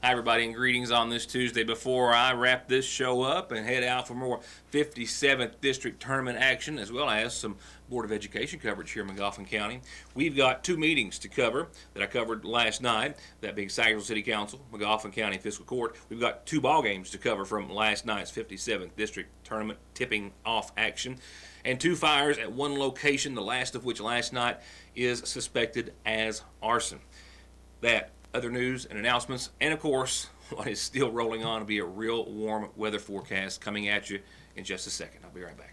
Hi, everybody, and greetings on this Tuesday. Before I wrap this show up and head out for more 57th District Tournament action, as well as some Board of Education coverage here in Magoffin County, we've got two meetings to cover that I covered last night, that being Sagersville City Council, Magoffin County Fiscal Court. We've got two ball games to cover from last night's 57th District Tournament tipping off action, and two fires at one location, the last of which last night is suspected as arson. That, other news and announcements, and of course, what is still rolling on to be a real warm weather forecast coming at you in just a second. I'll be right back.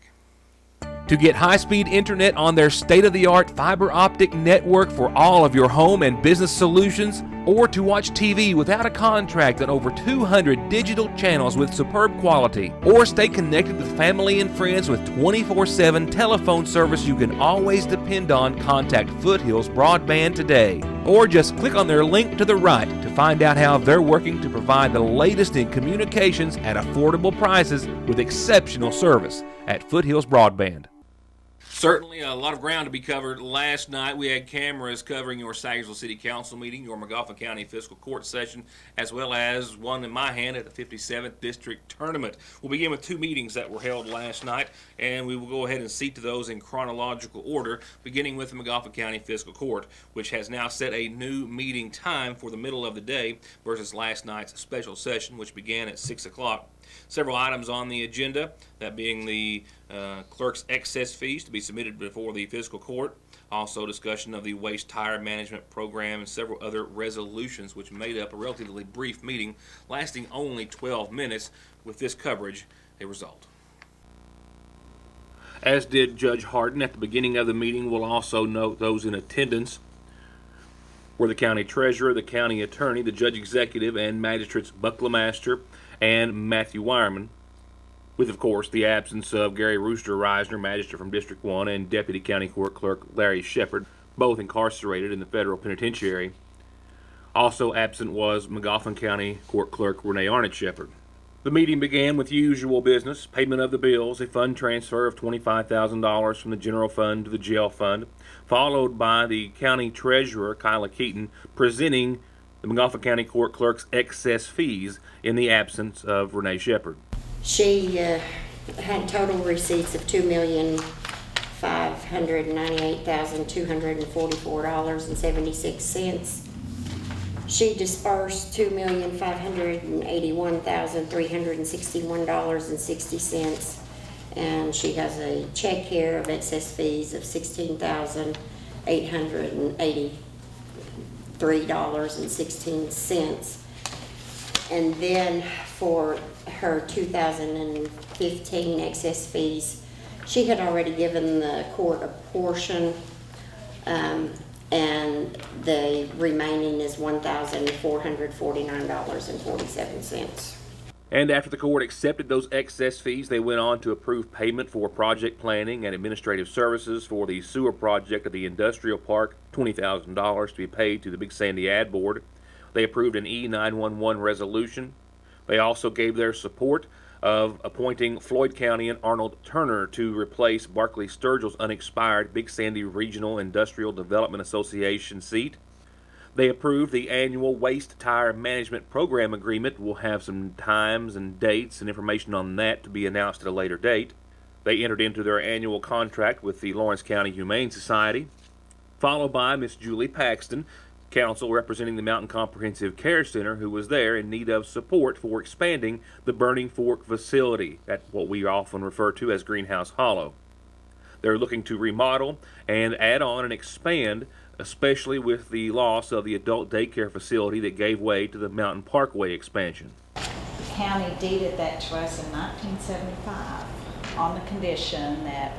To get high-speed internet on their state-of-the-art fiber optic network for all of your home and business solutions, or to watch TV without a contract on over 200 digital channels with superb quality, or stay connected with family and friends with 24/7 telephone service you can always depend on, contact Foothills Broadband today. Or just click on their link to the right to find out how they're working to provide the latest in communications at affordable prices with exceptional service at Foothills Broadband. Certainly a lot of ground to be covered last night. We had cameras covering your Sagersville City Council meeting, your Magoffin County Fiscal Court session, as well as one in my hand at the 57th District Tournament. We'll begin with two meetings that were held last night, and we will go ahead and see to those in chronological order, beginning with the Magoffin County Fiscal Court, which has now set a new meeting time for the middle of the day versus last night's special session, which began at 6 o'clock. Several items on the agenda, that being the clerk's excess fees to be submitted before the fiscal court, also discussion of the waste tire management program, and several other resolutions, which made up a relatively brief meeting lasting only 12 minutes. With this coverage, a result. As did Judge Harden at the beginning of the meeting. We'll also note those in attendance were the county treasurer, the county attorney, the judge executive, and magistrates Buckle-Master and Matthew Wireman, with, of course, the absence of Gary Rooster Reisner, magistrate from District 1, and Deputy County Court Clerk Larry Shepard, both incarcerated in the federal penitentiary. Also absent was Magoffin County Court Clerk Renee Arnett Shepard. The meeting began with usual business, payment of the bills, a fund transfer of $25,000 from the general fund to the jail fund, followed by the county treasurer, Kyla Keaton, presenting the Magoffin County Court Clerk's excess fees in the absence of Renee Shepard. She had total receipts of $2,598,244.76. She dispersed $2,581,361.60, and she has a check here of excess fees of $16,883.16. And then for her 2015 excess fees, she had already given the court a portion, and the remaining is $1,449.47. And after the court accepted those excess fees, they went on to approve payment for project planning and administrative services for the sewer project at the industrial park, $20,000 to be paid to the Big Sandy Ad Board. They approved an E911 resolution. They also gave their support of appointing Floyd County and Arnold Turner to replace Barclay Sturgill's unexpired Big Sandy Regional Industrial Development Association seat. They approved the annual waste tire management program agreement. We'll have some times and dates and information on that to be announced at a later date. They entered into their annual contract with the Lawrence County Humane Society, followed by Miss Julie Paxton, counsel representing the Mountain Comprehensive Care Center, who was there in need of support for expanding the Burning Fork facility at what we often refer to as Greenhouse Hollow. They're looking to remodel and add on and expand, especially with the loss of the adult daycare facility that gave way to the Mountain Parkway expansion. The county deeded that to us in 1975 on the condition that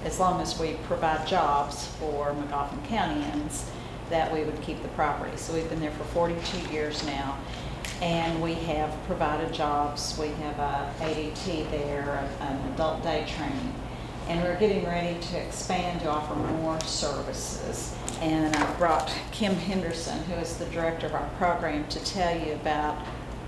as long as we provide jobs for Magoffin Countyans, that we would keep the property. So we've been there for 42 years now, and we have provided jobs. We have a ADT there, an adult day training, and we're getting ready to expand to offer more services. And I brought Kim Henderson, who is the director of our program, to tell you about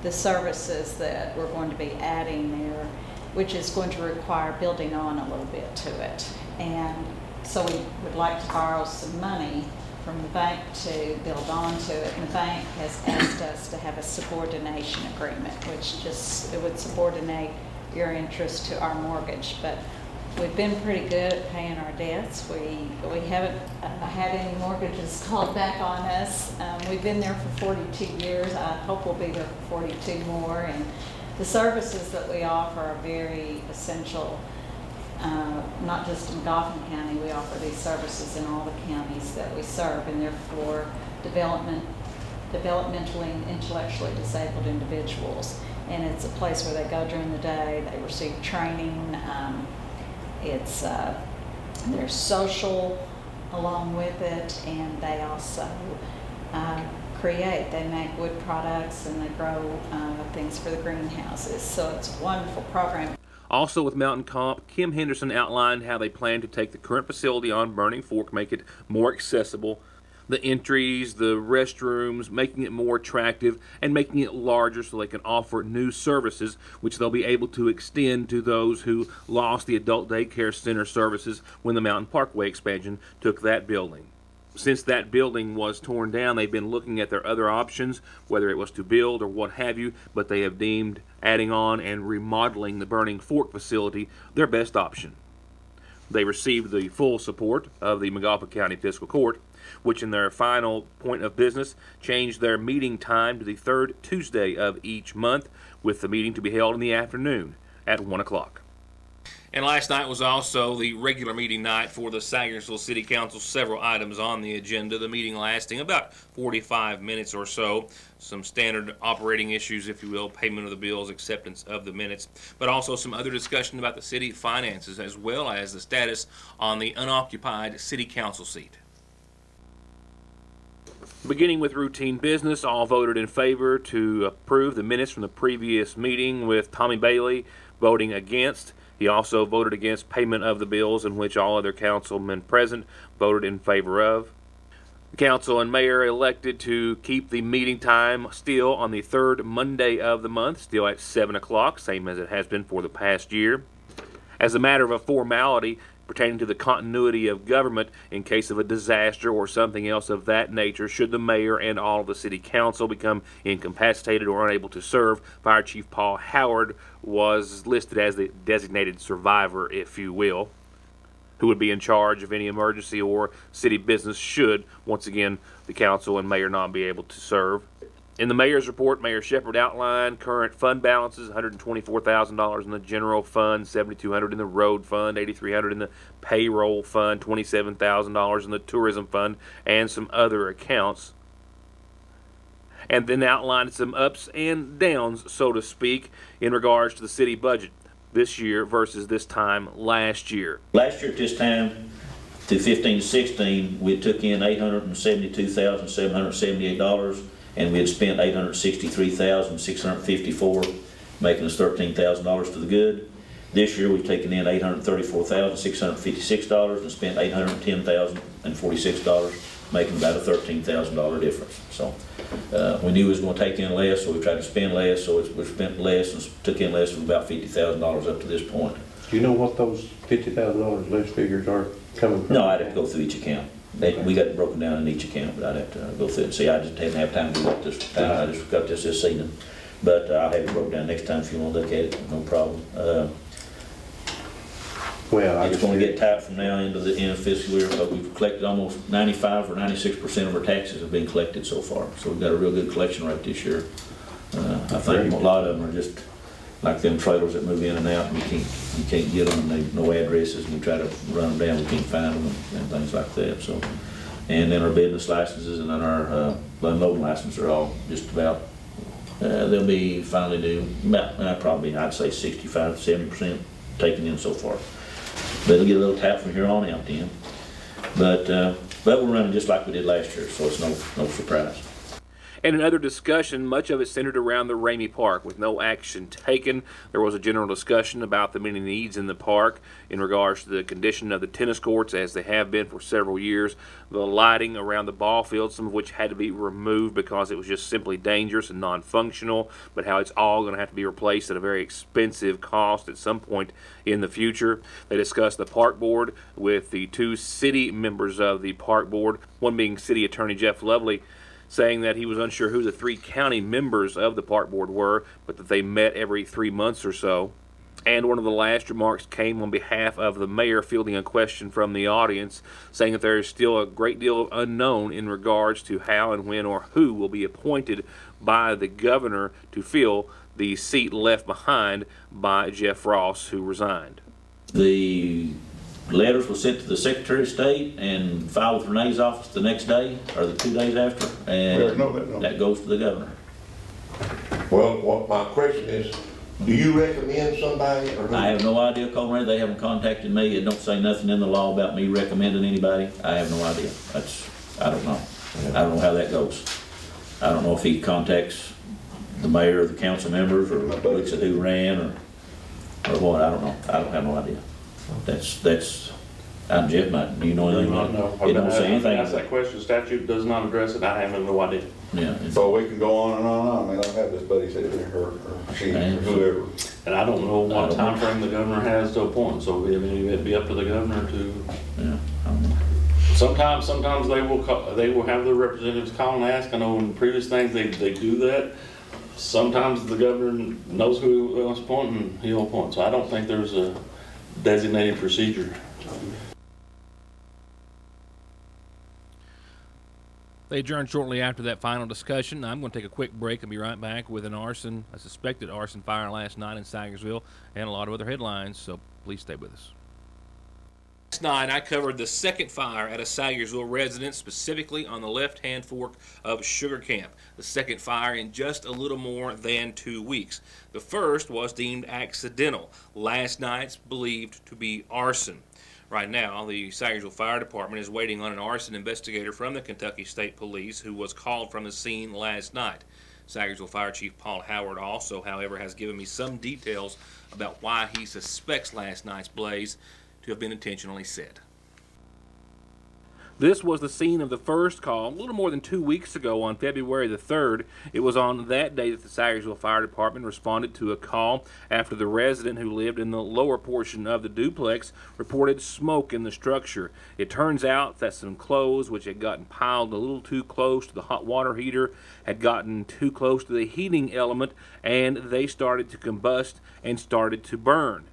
the services that we're going to be adding there, which is going to require building on a little bit to it. And so we would like to borrow some money from the bank to build onto it. And the bank has asked us to have a subordination agreement, which it would subordinate your interest to our mortgage. But we've been pretty good at paying our debts. We haven't had any mortgages called back on us. We've been there for 42 years. I hope we'll be there for 42 more. And the services that we offer are very essential, not just in McGoffin County. We offer these services in all the counties that we serve, and therefore developmentally and intellectually disabled individuals. And it's a place where they go during the day, they receive training. There's social along with it, and they also they make wood products, and they grow things for the greenhouses. So it's a wonderful program. Also with Mountain Comp, Kim Henderson outlined how they plan to take the current facility on Burning Fork, make it more accessible, the entries, the restrooms, making it more attractive, and making it larger so they can offer new services, which they'll be able to extend to those who lost the adult daycare center services when the Mountain Parkway expansion took that building. Since that building was torn down, they've been looking at their other options, whether it was to build or what have you, but they have deemed adding on and remodeling the Burning Fork facility their best option. They received the full support of the McGoffin County Fiscal Court, which in their final point of business changed their meeting time to the third Tuesday of each month, with the meeting to be held in the afternoon at 1 o'clock. And last night was also the regular meeting night for the Sagersville City Council. Several items on the agenda, the meeting lasting about 45 minutes or so. Some standard operating issues, if you will, payment of the bills, acceptance of the minutes, but also some other discussion about the city finances as well as the status on the unoccupied city council seat. Beginning with routine business, all voted in favor to approve the minutes from the previous meeting, with Tommy Bailey voting against. He also voted against payment of the bills, in which all other councilmen present voted in favor of. The council and mayor elected to keep the meeting time still on the third Monday of the month, still at 7 o'clock, same as it has been for the past year. As a matter of a formality pertaining to the continuity of government in case of a disaster or something else of that nature, should the mayor and all of the city council become incapacitated or unable to serve, Fire Chief Paul Howard was listed as the designated survivor, if you will, who would be in charge of any emergency or city business should, once again, the council and mayor not be able to serve. In the mayor's report, Mayor Shepherd outlined current fund balances: $124,000 in the general fund, $7,200 in the road fund, $8,300 in the payroll fund, $27,000 in the tourism fund, and some other accounts. And then outlined some ups and downs, so to speak, in regards to the city budget this year versus this time last year. Last year at this time, through 15 to 16, we took in $872,778, and we had spent $863,654, making us $13,000 to the good. This year we've taken in $834,656 and spent $810,046, making about a $13,000 difference. So we knew we was going to take in less, so we tried to spend less, so we spent less and took in less of about $50,000 up to this point. Do you know what those $50,000 less figures are coming from? No, I'd have to go through each account. We got it broken down in each account, but I'd have to go through it and see. I just didn't have time to do it this time. I just got this evening. But I'll have it broken down next time if you want to look at it, no problem. Well, It's going to get tight from now into the end of fiscal year, but we've collected almost 95 or 96% of our taxes have been collected so far. So we've got a real good collection rate this year. I think a lot of them are just like them trailers that move in and out, and you can't get them, and they no addresses, and we try to run them down, we can't find them, and things like that. So, and then our business licenses and then our unloading licenses are all just about, they'll be finally due about, probably I'd say 65 to 70% taken in so far. But it'll get a little tight from here on out then. But we're running just like we did last year, so it's no surprise. And in other discussion, much of it centered around the Ramey Park, with no action taken. There was a general discussion about the many needs in the park in regards to the condition of the tennis courts, as they have been for several years, the lighting around the ball field, some of which had to be removed because it was just simply dangerous and non-functional, but how it's all going to have to be replaced at a very expensive cost at some point in the future. They discussed the park board with the two city members of the park board, one being City Attorney Jeff Lovely, saying that he was unsure who the 3 county members of the park board were, but that they met every 3 months or so. And one of the last remarks came on behalf of the mayor, fielding a question from the audience, saying that there is still a great deal of unknown in regards to how and when or who will be appointed by the governor to fill the seat left behind by Jeff Ross, who resigned. The letters were sent to the Secretary of State and filed with Renee's office the next day, or the 2 days after, and that goes to the governor. Well, what my question is, do you recommend somebody or who? I have no idea, Colonel. They haven't contacted me. It don't say nothing in the law about me recommending anybody. I have no idea. I don't know. I don't know how that goes. I don't know if he contacts the mayor or the council members, or looks at who ran, or what. I don't know. I don't have no idea. I'm Jeff. Do you know anything about it? It don't say anything. Ask that question. Statute does not address it. I have no idea. Yeah. So we can go on and on and on. I mean, I don't have this buddy sitting here, or she, or whoever. And I don't know what time frame the governor has to appoint, so it'd be up to the governor to. Yeah. Sometimes they will have their representatives call and ask. I know in previous things they do that. Sometimes the governor knows who he wants to appoint and he'll appoint. So I don't think there's a designated procedure. They adjourned shortly after that final discussion. I'm going to take a quick break and be right back with a suspected arson fire last night in Sagersville, and a lot of other headlines, so please stay with us. Last night, I covered the second fire at a Sagersville residence, specifically on the left-hand fork of Sugar Camp. The second fire in just a little more than 2 weeks. The first was deemed accidental. Last night's believed to be arson. Right now, the Sagersville Fire Department is waiting on an arson investigator from the Kentucky State Police who was called from the scene last night. Sagersville Fire Chief Paul Howard also, however, has given me some details about why he suspects last night's blaze to have been intentionally set. This was the scene of the first call a little more than 2 weeks ago on February the 3rd. It was on that day that the Sagersville Fire Department responded to a call after the resident who lived in the lower portion of the duplex reported smoke in the structure. It turns out that some clothes, which had gotten piled a little too close to the hot water heater, had gotten too close to the heating element, and they started to combust and started to burn.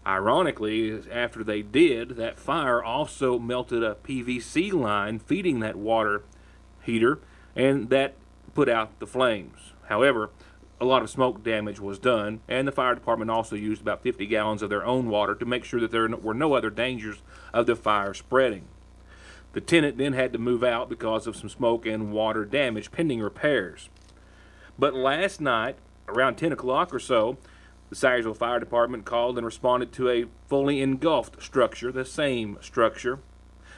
Ironically, after they did, that fire also melted a PVC line feeding that water heater, and that put out the flames. However, a lot of smoke damage was done, and the fire department also used about 50 gallons of their own water to make sure that there were no other dangers of the fire spreading. The tenant then had to move out because of some smoke and water damage pending repairs. But last night, around 10 o'clock or so, the Sagersville Fire Department called and responded to a fully engulfed structure, the same structure,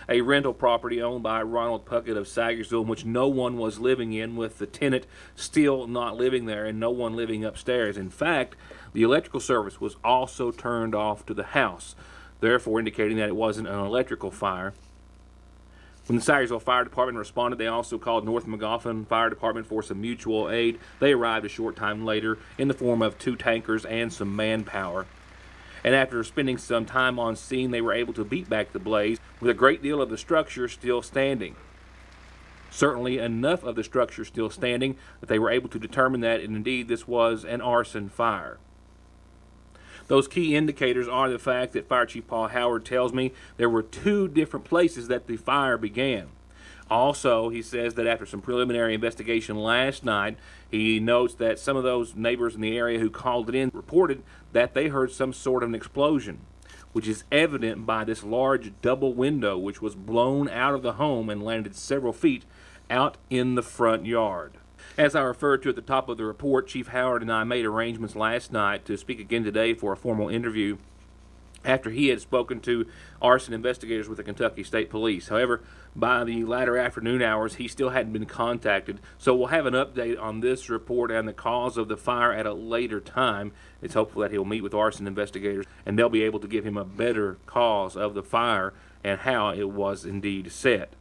a rental property owned by Ronald Puckett of Sagersville, in which no one was living in, with the tenant still not living there and no one living upstairs. In fact, the electrical service was also turned off to the house, therefore indicating that it wasn't an electrical fire. When the Sagersville Fire Department responded, they also called North Magoffin Fire Department for some mutual aid. They arrived a short time later in the form of 2 tankers and some manpower. And after spending some time on scene, they were able to beat back the blaze with a great deal of the structure still standing. Certainly enough of the structure still standing that they were able to determine that indeed this was an arson fire. Those key indicators are the fact that Fire Chief Paul Howard tells me there were 2 different places that the fire began. Also, he says that after some preliminary investigation last night, he notes that some of those neighbors in the area who called it in reported that they heard some sort of an explosion, which is evident by this large double window which was blown out of the home and landed several feet out in the front yard. As I referred to at the top of the report, Chief Howard and I made arrangements last night to speak again today for a formal interview. after he had spoken to arson investigators with the Kentucky State Police. However, by the latter afternoon hours, he still hadn't been contacted. So we'll have an update on this report and the cause of the fire at a later time. It's hopeful that he'll meet with arson investigators and they'll be able to give him a better cause of the fire and how it was indeed set.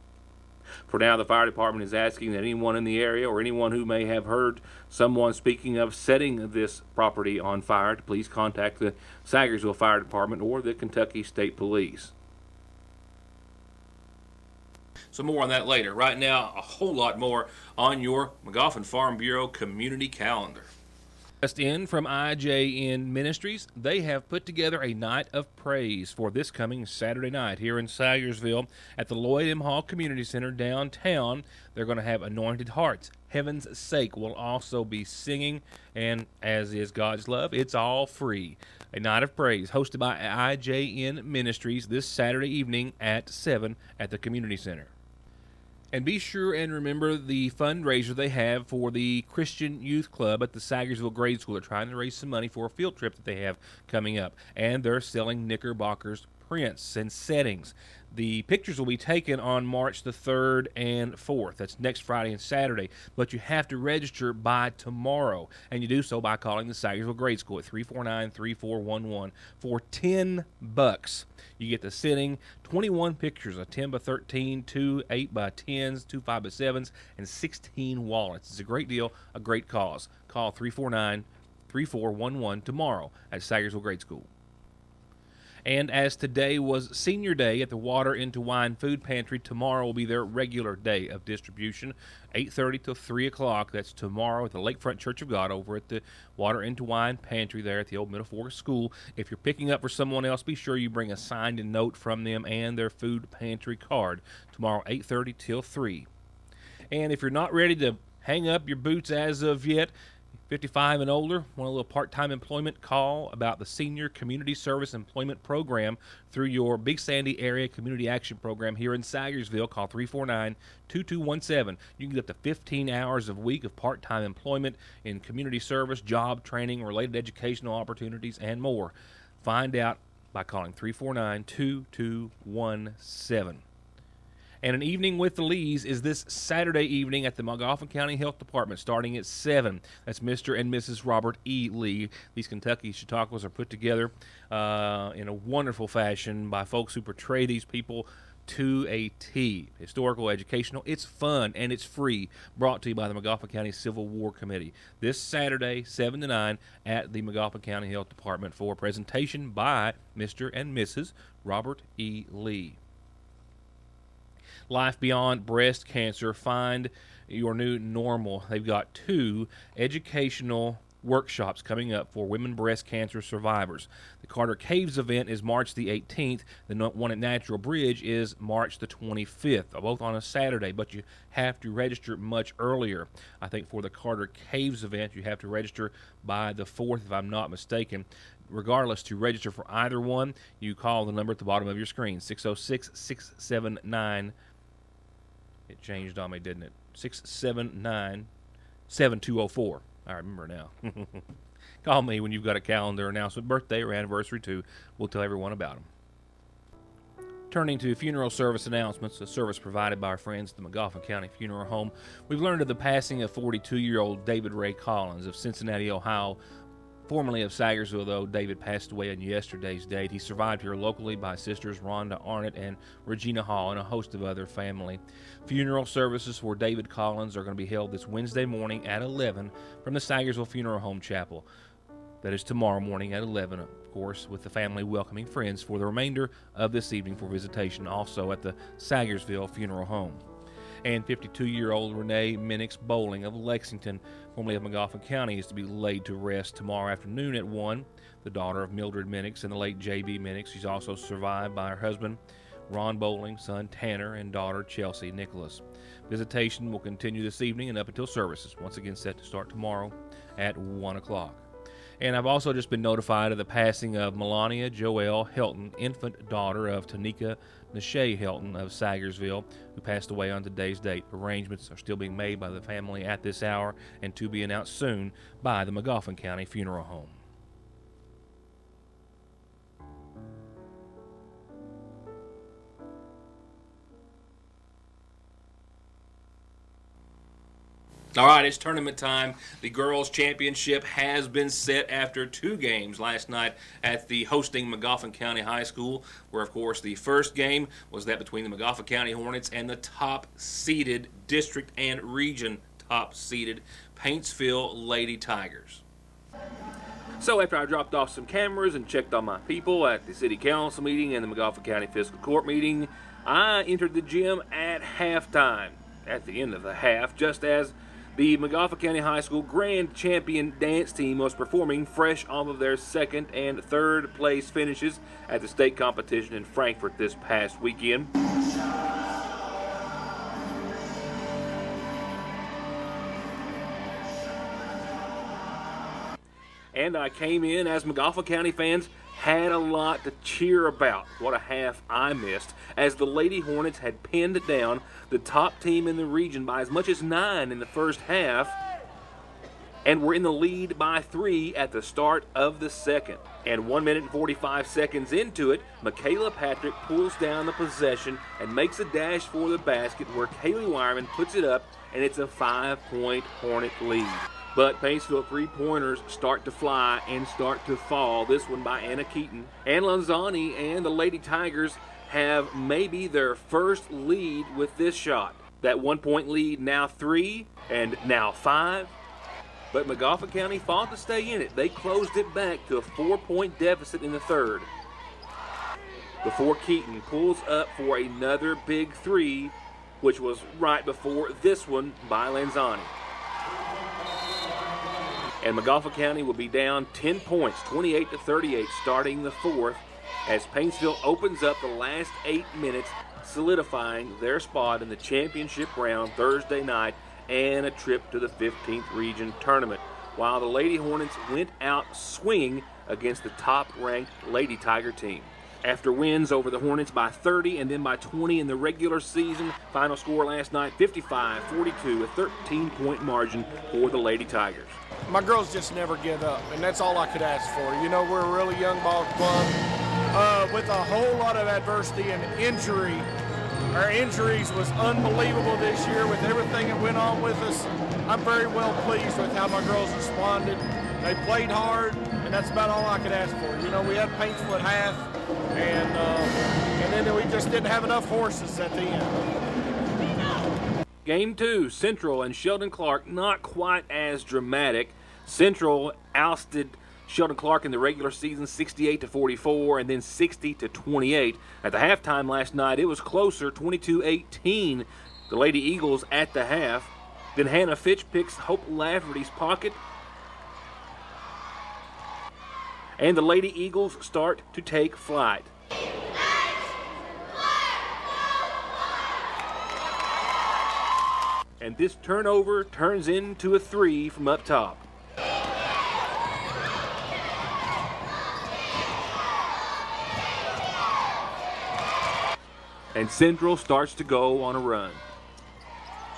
For now, the fire department is asking that anyone in the area or anyone who may have heard someone speaking of setting this property on fire to please contact the Sagersville Fire Department or the Kentucky State Police. So more on that later. Right now, a whole lot more on your McGoffin Farm Bureau community calendar. Just in from IJN Ministries, they have put together a night of praise for this coming Saturday night here in Sagersville at the Lloyd M. Hall Community Center downtown. They're going to have Anointed Hearts. Heaven's Sake will also be singing, and as is God's Love, it's all free. A night of praise hosted by IJN Ministries this Saturday evening at 7 at the Community Center. And be sure and remember the fundraiser they have for the Christian Youth Club at the Sagersville Grade School. They're trying to raise some money for a field trip that they have coming up. And they're selling Knickerbocker's prints and settings. The pictures will be taken on March the 3rd and 4th. That's next Friday and Saturday. But you have to register by tomorrow. And you do so by calling the Sagersville Grade School at 349-3411 for $10. You get the sitting, 21 pictures, a 10 by 13, 2 8 by 10s, 2 5 by 7s, and 16 wallets. It's a great deal, a great cause. Call 349-3411 tomorrow at Sagersville Grade School. And as today was Senior Day at the Water into Wine Food Pantry, tomorrow will be their regular day of distribution, 8:30 till 3 o'clock. That's tomorrow at the Lakefront Church of God over at the Water into Wine Pantry there at the old Middle Fork School. If you're picking up for someone else, be sure you bring a signed note from them and their food pantry card. Tomorrow, 8:30 till 3. And if you're not ready to hang up your boots as of yet, 55 and older, want a little part-time employment, call about the Senior Community Service Employment Program through your Big Sandy Area Community Action Program here in Sagersville. Call 349-2217. You can get up to 15 hours a week of part-time employment in community service, job training, related educational opportunities, and more. Find out by calling 349-2217. And an evening with the Lees is this Saturday evening at the Magoffin County Health Department starting at 7. That's Mr. and Mrs. Robert E. Lee. These Kentucky Chautauquas are put together in a wonderful fashion by folks who portray these people to a T. Historical, educational, it's fun, and it's free. Brought to you by the Magoffin County Civil War Committee. This Saturday, 7 to 9 at the Magoffin County Health Department for a presentation by Mr. and Mrs. Robert E. Lee. Life Beyond Breast Cancer, find your new normal. They've got 2 educational workshops coming up for women breast cancer survivors. The Carter Caves event is March the 18th. The one at Natural Bridge is March the 25th, both on a Saturday, but you have to register much earlier. I think for the Carter Caves event, you have to register by the 4th, if I'm not mistaken. Regardless, to register for either one, you call the number at the bottom of your screen, 606-679. It changed on me, didn't it? 679-7204. I remember now. Call me when you've got a calendar announcement, birthday or anniversary too. We'll tell everyone about them. Turning to funeral service announcements, a service provided by our friends at the Magoffin County Funeral Home. We've learned of the passing of 42-year-old David Ray Collins of Cincinnati, Ohio. Formerly of Sagersville, though, David passed away on yesterday's date. He survived here locally by sisters Rhonda Arnett and Regina Hall and a host of other family. Funeral services for David Collins are going to be held this Wednesday morning at 11 from the Sagersville Funeral Home Chapel. That is tomorrow morning at 11, of course, with the family welcoming friends for the remainder of this evening for visitation, also at the Sagersville Funeral Home. And 52-year-old Renee Minix Bowling of Lexington, formerly of Magoffin County, is to be laid to rest tomorrow afternoon at 1. The daughter of Mildred Minix and the late J.B. Minix. She's also survived by her husband, Ron Bowling, son Tanner, and daughter Chelsea Nicholas. Visitation will continue this evening and up until services, once again set to start tomorrow at 1 o'clock. And I've also just been notified of the passing of Melania Joelle Helton, infant daughter of Tanika Nashay Helton of Sagersville, who passed away on today's date. Arrangements are still being made by the family at this hour and to be announced soon by the Magoffin County Funeral Home. All right, it's tournament time. The girls' championship has been set after 2 games last night at the hosting Magoffin County High School, where, of course, the first game was that between the Magoffin County Hornets and the top-seeded district and region top-seeded Paintsville Lady Tigers. So after I dropped off some cameras and checked on my people at the city council meeting and the Magoffin County Fiscal Court meeting, I entered the gym at halftime. At the end of the half, just as the Magoffin County High School Grand Champion dance team was performing fresh off of their 2nd and 3rd place finishes at the state competition in Frankfort this past weekend. And I came in as Magoffin County fans had a lot to cheer about. What a half I missed, as the Lady Hornets had pinned down the top team in the region by as much as 9 in the first half, and were in the lead by 3 at the start of the second. And 1 minute and 45 seconds into it, Michaela Patrick pulls down the possession and makes a dash for the basket, where Kaylee Wireman puts it up, and it's a 5-point Hornet lead. But Paintsville three-pointers start to fly and start to fall. This one by Anna Keaton. And Lanzani and the Lady Tigers have maybe their first lead with this shot. That 1-point lead now 3 and now 5. But Magoffin County fought to stay in it. They closed it back to a 4-point deficit in the 3rd, before Keaton pulls up for another big 3, which was right before this one by Lanzani. And Magoffin County will be down 10 points, 28-38, starting the 4th, as Paintsville opens up the last 8 minutes, solidifying their spot in the championship round Thursday night and a trip to the 15th Region Tournament, while the Lady Hornets went out swinging against the top-ranked Lady Tiger team. After wins over the Hornets by 30 and then by 20 in the regular season, final score last night, 55-42, a 13-point margin for the Lady Tigers. My girls just never give up, and that's all I could ask for. You know, we're a really young ball club with a whole lot of adversity and injury. Our injuries was unbelievable this year with everything that went on with us. I'm very well pleased with how my girls responded. They played hard, and that's about all I could ask for. You know, we had Paintsville at half, and then we just didn't have enough horses at the end. Game 2, Central and Sheldon Clark, not quite as dramatic. Central ousted Sheldon Clark in the regular season 68-44 and then 60-28. At the halftime last night, it was closer, 22-18. The Lady Eagles at the half. Then Hannah Fitch picks Hope Lafferty's pocket, and the Lady Eagles start to take flight. And this turnover turns into a 3 from up top. And Central starts to go on a run.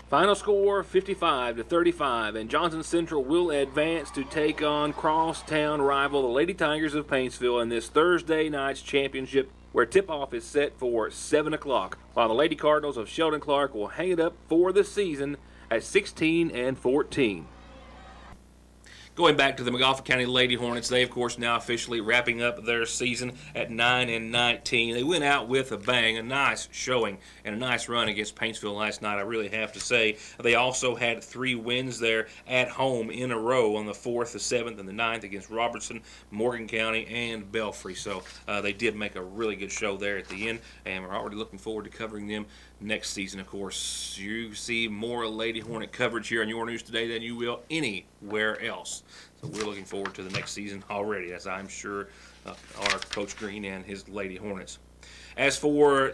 Final score 55-35, and Johnson Central will advance to take on crosstown rival the Lady Tigers of Paintsville in this Thursday night's championship, where tip-off is set for 7 o'clock, while the Lady Cardinals of Sheldon Clark will hang it up for the season at 16-14. Going back to the Magoffin County Lady Hornets, they, of course, now officially wrapping up their season at 9-19. They went out with a bang, a nice showing, and a nice run against Paintsville last night, I really have to say. They also had 3 wins there at home in a row on the 4th, the 7th, and the 9th against Robertson, Morgan County, and Belfry. So they did make a really good show there at the end, and we're already looking forward to covering them next season. Of course, you see more Lady Hornet coverage here on Your News Today than you will anywhere else. So we're looking forward to the next season already, as I'm sure are Coach Green and his Lady Hornets. As for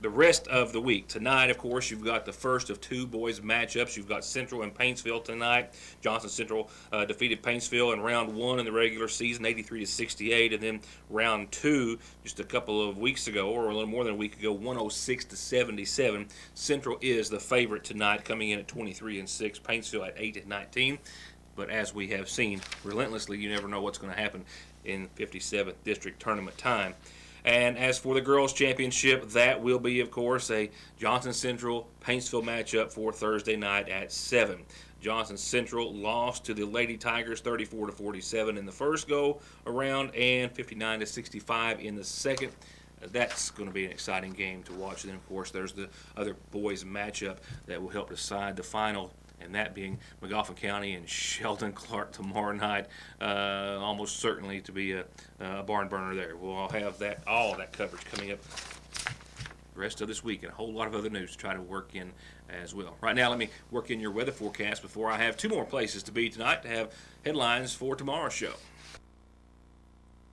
the rest of the week, tonight, of course, you've got the first of 2 boys matchups. You've got Central and Paintsville tonight. Johnson Central defeated Paintsville in round 1 in the regular season, 83-68, and then round 2 just a couple of weeks ago, or a little more than a week ago, 106-77. Central is the favorite tonight, coming in at 23-6. Paintsville at 8-19. But as we have seen relentlessly, you never know what's going to happen in 57th District Tournament time. And as for the girls' championship, that will be, of course, a Johnson Central Paintsville matchup for Thursday night at 7. Johnson Central lost to the Lady Tigers 34-47 in the first go around and 59-65 in the second. That's going to be an exciting game to watch. And then, of course, there's the other boys matchup that will help decide the final, and that being McGoffin County and Sheldon Clark tomorrow night. Almost certainly to be a barn burner there. We'll all have all that coverage coming up the rest of this week, and a whole lot of other news to try to work in as well. Right now, let me work in your weather forecast before I have two more places to be tonight to have headlines for tomorrow's show.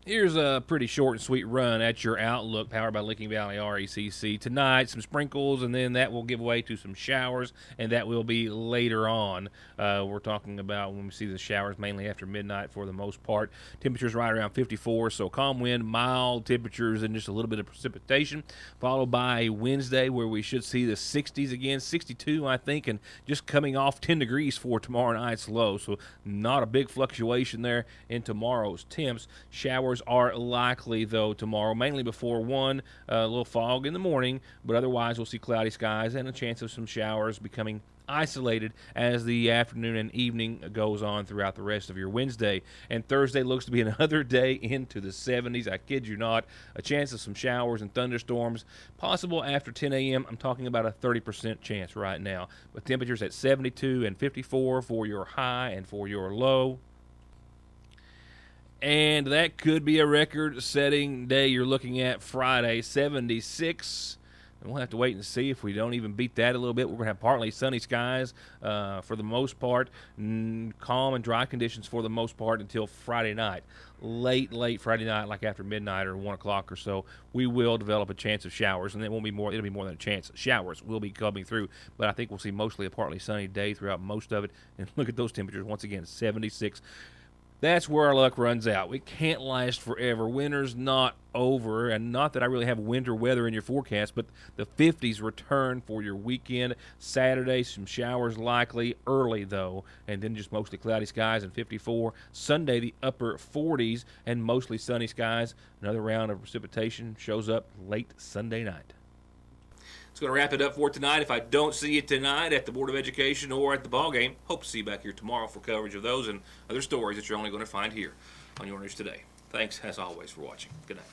Here's a pretty short and sweet run at your outlook, powered by Licking Valley RECC. Tonight, some sprinkles, and then that will give way to some showers, and that will be later on. We're talking about when we see the showers, mainly after midnight for the most part. Temperatures right around 54, so calm wind, mild temperatures, and just a little bit of precipitation, followed by Wednesday where we should see the 60s again, 62, I think, and just coming off 10 degrees for tomorrow night's low, so not a big fluctuation there in tomorrow's temps. Showers are likely, though, tomorrow, mainly before 1, a little fog in the morning, but otherwise we'll see cloudy skies and a chance of some showers becoming isolated as the afternoon and evening goes on throughout the rest of your Wednesday. And Thursday looks to be another day into the 70s. I kid you not. A chance of some showers and thunderstorms possible after 10 a.m. I'm talking about a 30% chance right now. But temperatures at 72 and 54 for your high and for your low. And that could be a record-setting day. You're looking at Friday, 76. And we'll have to wait and see if we don't even beat that a little bit. We're going to have partly sunny skies for the most part, calm and dry conditions for the most part until Friday night. Late Friday night, like after midnight or 1 o'clock or so, we will develop a chance of showers, and it won't be more. It'll be more than a chance. Showers will be coming through, but I think we'll see mostly a partly sunny day throughout most of it. And look at those temperatures once again, 76. That's where our luck runs out. We can't last forever. Winter's not over, and not that I really have winter weather in your forecast, but the 50s return for your weekend. Saturday, some showers likely early, though, and then just mostly cloudy skies and 54. Sunday, the upper 40s and mostly sunny skies. Another round of precipitation shows up late Sunday night. It's going to wrap it up for tonight. If I don't see you tonight at the Board of Education or at the ball game, hope to see you back here tomorrow for coverage of those and other stories that you're only going to find here on Your News Today. Thanks, as always, for watching. Good night.